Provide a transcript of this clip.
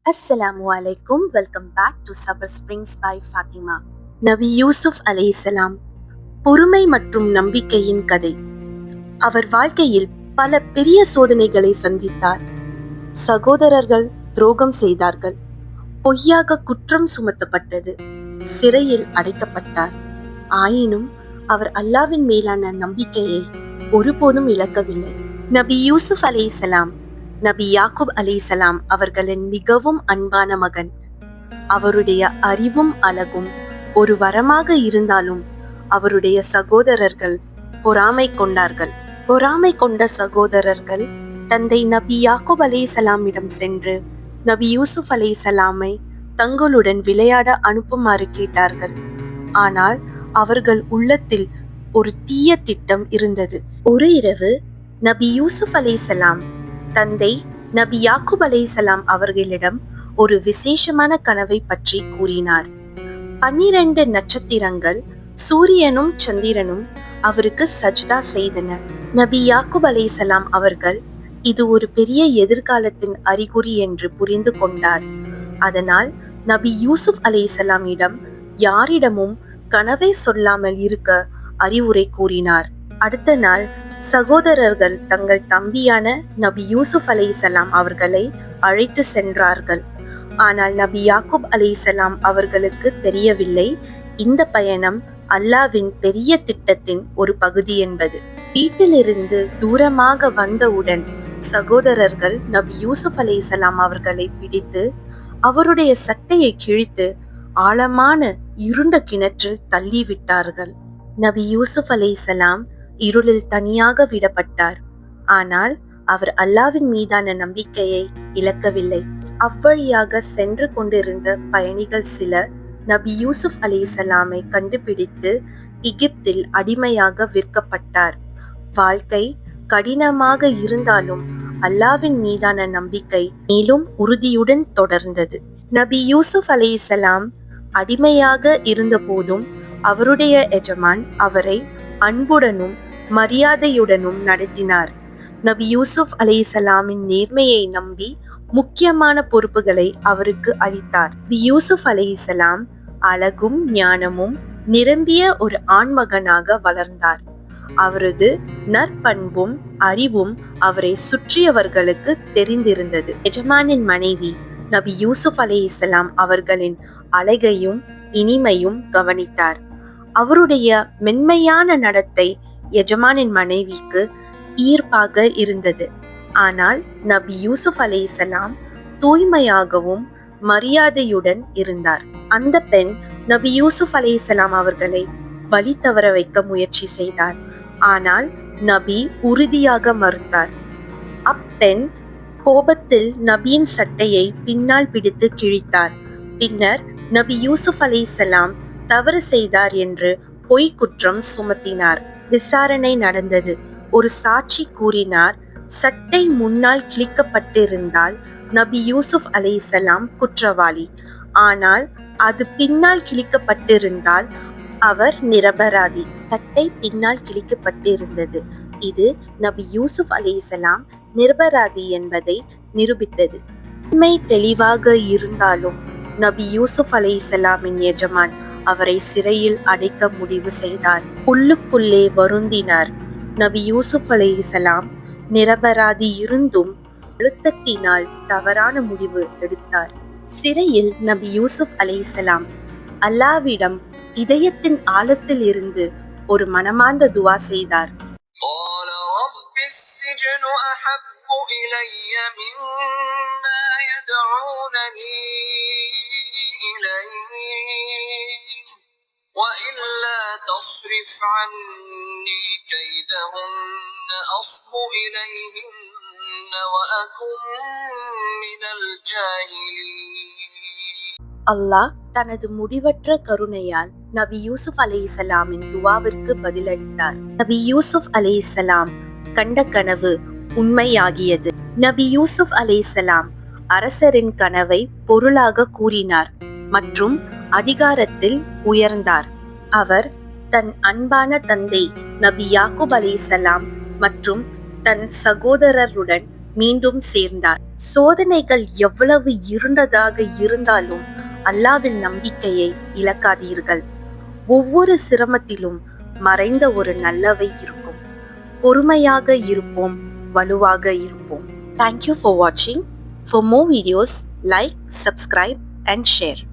Assalamu alaikum. Welcome back to Sabr Springs by Fatima. நபி யூசுப் அலைஹிஸ்ஸலாம் பொறுமை மற்றும் நம்பிக்கையின் கதை. அவர் வாழ்க்கையில் பல பெரிய சோதனைகளை சந்தித்தார். சகோதரர்கள் துரோகம் செய்தார்கள், பொய்யாக குற்றம் சுமத்தப்பட்டது, சிறையில் அடைக்கப்பட்டார். ஆயினும் அவர் அல்லாஹ்வின் மேலான நம்பிக்கையை ஒருபோதும் இழக்கவில்லை. நபி யூசுப் அலைஹிஸ்ஸலாம் நபி யாக்கூப் அலைஹிஸ்ஸலாம் அவர்களின் மிகவும் அன்பான மகன். அவருடைய அறிவும் அழகும் ஒரு வரமாக இருந்தாலும் அவருடைய சகோதரர்கள் பொறாமை கொண்டார்கள். பொறாமை கொண்ட சகோதரர்கள் தந்தை நபி யாக்கூப் அலைஹிஸ்ஸலாமிடம் சென்று நபி யூசுப் அலைஹிஸ்ஸலாமை தங்களுடன் விளையாட அனுப்புமாறு கேட்டார்கள். ஆனால் அவர்கள் உள்ளத்தில் ஒரு தீய திட்டம் இருந்தது. ஒரு இரவு நபி யூசுப் அலைஹிஸ்ஸலாம் தந்தை நபி யாக்கூப் அலைஹிஸ்ஸலாம் அவர்களிடம் ஒரு விசேஷமான கனவை பற்றி கூறினார். 12 நட்சத்திரங்கள், சூரியனும் சந்திரனும் அவருக்கு சஜ்தா செய்தன. நபி யாக்கூப் அலைஹிஸ்ஸலாம் அவர்கள் இது ஒரு பெரிய எதிர்காலத்தின் அறிகுறி என்று புரிந்து கொண்டார். அதனால் நபி யூசுப் அலைஹிஸ்ஸலாமிடம் யாரிடமும் கனவை சொல்லாமல் இருக்க அறிவுரை கூறினார். அடுத்த நாள் சகோதரர்கள் தங்கள் தம்பியான நபி யூசுப் அலைஹிஸ்ஸலாம் அவர்களை அழைத்து சென்றார்கள். ஆனால் நபி யாக்கூப் அலைஹிஸ்ஸலாம் அவர்களுக்கு தெரியவில்லை இந்த பயணம் அல்லாஹ்வின் பெரிய திட்டத்தின் ஒரு பகுதி என்பது. வீட்டிலிருந்து தூரமாக வந்தவுடன் சகோதரர்கள் நபி யூசுப் அலைஹிஸ்ஸலாம் அவர்களை பிடித்து அவருடைய சட்டையை கிழித்து ஆழமான இருண்ட கிணற்றில் தள்ளிவிட்டார்கள். நபி யூசுப் அலைஹிஸ்ஸலாம் இருளில் தனியாக விடப்பட்டார். ஆனால் அவர் அல்லாஹ்வின் மீதான நம்பிக்கையை இழக்கவில்லை. அவ்வழியாக சென்று கொண்டிருந்த பயணிகள் சிலர் நபி யூசுப் அலைஹிஸ்ஸலாமை கண்டுபிடித்து எகிப்தில் அடிமையாக விற்கப்பட்டார். வாழ்க்கை கடினமாக இருந்தாலும் அல்லாஹ்வின் மீதான நம்பிக்கை மேலும் உறுதியுடன் தொடர்ந்தது. நபி யூசுப் அலைஹிஸ்ஸலாம் அடிமையாக இருந்த போதும் அவருடைய எஜமான் அவரை அன்புடனும் மரியாதையுடனும் நடத்தினார். நபி யூசுப் அலைஹிஸ்ஸலாமின் நேர்மையை நம்பி முக்கியமான பொறுப்புகளை அவருக்கு அளித்தார். நபி யூசுப் அலைஹிஸ்ஸலாம் அழகும் ஞானமும் நிரம்பிய ஒரு ஆண்மகனாக வளர்ந்தார். அவரது நற்பண்பும் அறிவும் அவரை சுற்றியவர்களுக்கு தெரிந்திருந்தது. எஜமானின் மனைவி நபி யூசுப் அலைஹிஸ்ஸலாம் அவர்களின் அழகையும் இனிமையும் கவனித்தார். அவருடைய மென்மையான நடத்தை எஜமானின் மனைவிக்கு ஈர்ப்பாக இருந்தது. ஆனால் நபி யூசுப் அலைஹிஸ்ஸலாம் தூய்மையாகவும் மரியாதையுடன் இருந்தார். அந்த பெண் நபி யூசுப் அலைஹிஸ்ஸலாம் அவர்களை வழி தவற வைக்க முயற்சி செய்தார். ஆனால் நபி உறுதியாக மறுத்தார். அப்பெண் கோபத்தில் நபியின் சட்டையை பின்னால் பிடித்து கிழித்தார். பின்னர் நபி யூசுப் அலைஹிஸ்ஸலாம் தவறு செய்தார் என்று பொய் குற்றம் சுமத்தினார். விசாரணை நடந்தது. ஒரு சாட்சி கூறினார், சட்டை முன்னால் கிழிக்கப்பட்டிருந்தால் நபி யூசுப் அலைஹிஸ்ஸலாம் குற்றவாளி, ஆனால் அது பின்னால் கிழிக்கப்பட்டிருந்தால் அவர் நிரபராதி. சட்டை பின்னால் கிழிக்கப்பட்டிருந்தது. இது நபி யூசுப் அலைஹிஸ்ஸலாம் நிரபராதி என்பதை நிரூபித்தது. உண்மை தெளிவாக இருந்தாலும் நபி யூசுப் அலைஹிஸ்ஸலாமின் எஜமான் அவரை சிறையில் அடைக்க முடிவு செய்தார். உள்ளுக்குள்ளே வருந்தினார். நபி யூசுப் அலைஹிஸ்ஸலாம் நிரபராதி இருந்தும் அழுத்தத்தினால் தவறான முடிவு எடுத்தார். சிறையில் நபி யூசுப் அலைஹிஸ்ஸலாம் அல்லாஹ்விடம் இதயத்தின் ஆழத்தில் இருந்து ஒரு மனமார்ந்த துஆ செய்தார். وَإِلَّا تَصْرِفْ عَنِّي كَيْدَهُنَّ أَصْبُ إِلَيْهِنَّ وَأَكُنْ مِنَ الْجَاهِلِينَ. அல்லாஹ் தனது முடிவற்ற கருணையால் நபி யூசுப் அலைஹிஸ்ஸலாமின் துஆவிற்கு பதிலளித்தார். நபி யூசுப் அலைஹிஸ்ஸலாம் கண்ட கனவு உண்மையாகியது. நபி யூசுப் அலைஹிஸ்ஸலாம் அரசரின் கனவை பொருளாக கூறினார் மற்றும் அதிகாரத்தில் உயர்ந்தார். அவர் தன் அன்பான தந்தை நபி யாக்கூப் அலைஹிஸ்ஸலாம் மற்றும் தன் சகோதரருடன் மீண்டும் சேர்ந்தார். சோதனைகள் எவ்வளவு இருண்டதாக இருந்தாலும் அல்லாஹ்வில் நம்பிக்கையை இழக்காதீர்கள். ஒவ்வொரு சிரமத்திலும் மறைந்த ஒரு நல்லவை இருக்கும். பொறுமையாக இருப்போம், வலுவாக இருப்போம். Thank you for watching. For more videos, like, subscribe and share.